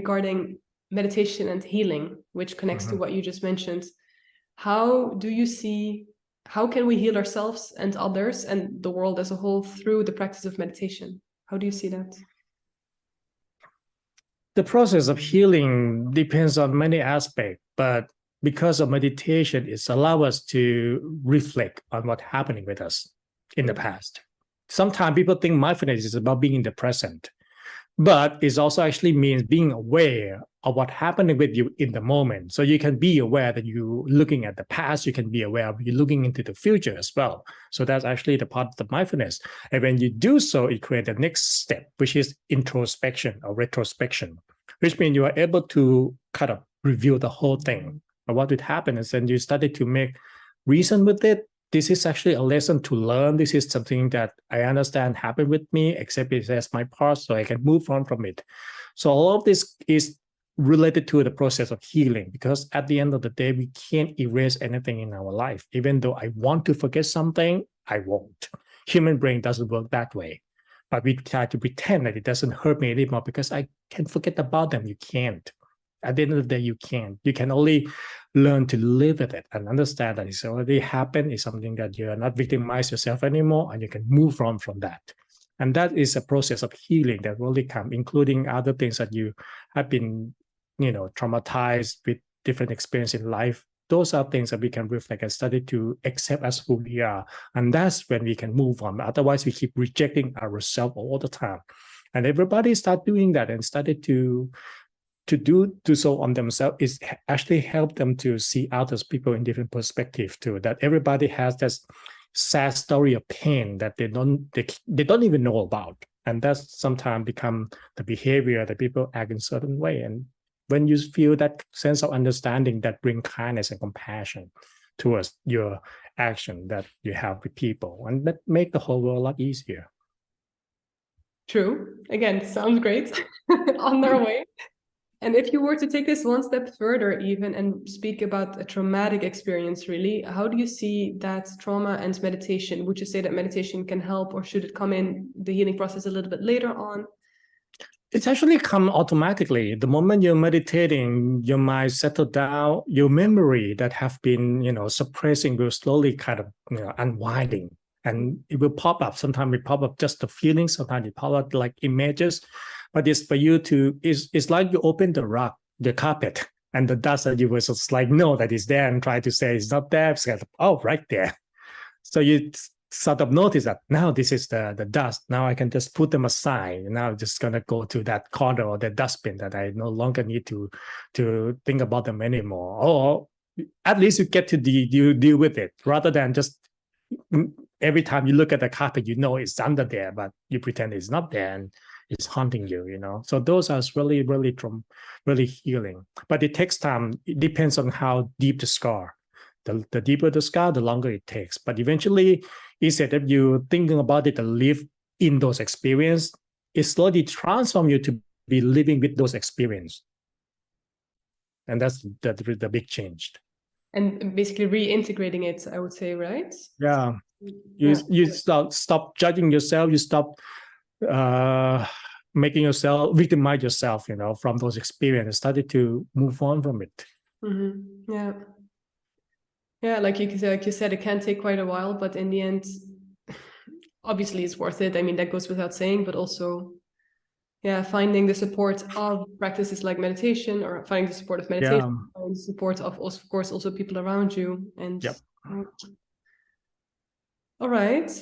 regarding meditation and healing, which connects to what you just mentioned. How can we heal ourselves and others and the world as a whole through the practice of meditation? How do you see that? The process of healing depends on many aspects, but because of meditation, it allows us to reflect on what's happening with us in the past. Sometimes people think mindfulness is about being in the present, but it also actually means being aware of what's happening with you in the moment. So you can be aware that you're looking at the past, you can be aware of you're looking into the future as well. So that's actually the part of the mindfulness. And when you do so, it creates the next step, which is introspection or retrospection, which means you are able to kind of review the whole thing. And what would happen is then you started to make reason with it. This is actually a lesson to learn. This is something that I understand happened with me, accept it as my part so I can move on from it. So all of this is related to the process of healing, because at the end of the day, we can't erase anything in our life. Even though I want to forget something, I won't. Human brain doesn't work that way. But we try to pretend that it doesn't hurt me anymore because I can forget about them. You can't. At the end of the day, you can't. You can only learn to live with it and understand that it's already happened. It's something that you are not victimize yourself anymore, and you can move on from that. And that is a process of healing that really comes, including other things that you have been, traumatized with different experience in life. Those are things that we can reflect and study to accept as who we are. And that's when we can move on. Otherwise, we keep rejecting ourselves all the time. And everybody start doing that and started to do so on themselves is actually help them to see others people in different perspective too. That everybody has this sad story of pain that they don't even know about, and that's sometimes become the behavior that people act in a certain way. And when you feel that sense of understanding, that bring kindness and compassion towards your action that you have with people, and that make the whole world a lot easier. True. Again, sounds great. On their way. And if you were to take this one step further even and speak about a traumatic experience, really, how do you see that trauma and meditation? Would you say that meditation can help, or should it come in the healing process a little bit later on? It's actually come automatically. The moment you're meditating, your mind settle down, your memory that have been, suppressing will slowly kind of, unwinding. And it will pop up. Sometimes it pop up just the feelings. Sometimes it pop up like images. But it's for you to, it's like you open the rug, the carpet, and the dust that you was just like, no, that is there, and try to say it's not there. It's like, oh, right there. So you sort of notice that now this is the dust. Now I can just put them aside. Now I'm just gonna go to that corner or the dustbin that I no longer need to think about them anymore. Or at least you get to deal with it, rather than just every time you look at the carpet, it's under there, but you pretend it's not there and it's haunting you, So those are really, really, really healing. But it takes time. It depends on how deep the scar. The deeper the scar, the longer it takes. But eventually, instead of you thinking about it and live in those experiences, it slowly transforms you to be living with those experiences. And that's the big change. And basically reintegrating it, I would say, right? Yeah. You stop judging yourself. You stop making yourself victimize yourself, from those experiences. Started to move on from it. Mm-hmm. Yeah, like you said, it can take quite a while, but in the end, obviously it's worth it. I mean, that goes without saying, but also, finding the support of practices like meditation, or finding the support of meditation, and the support of, also, of course, also people around you. And all right.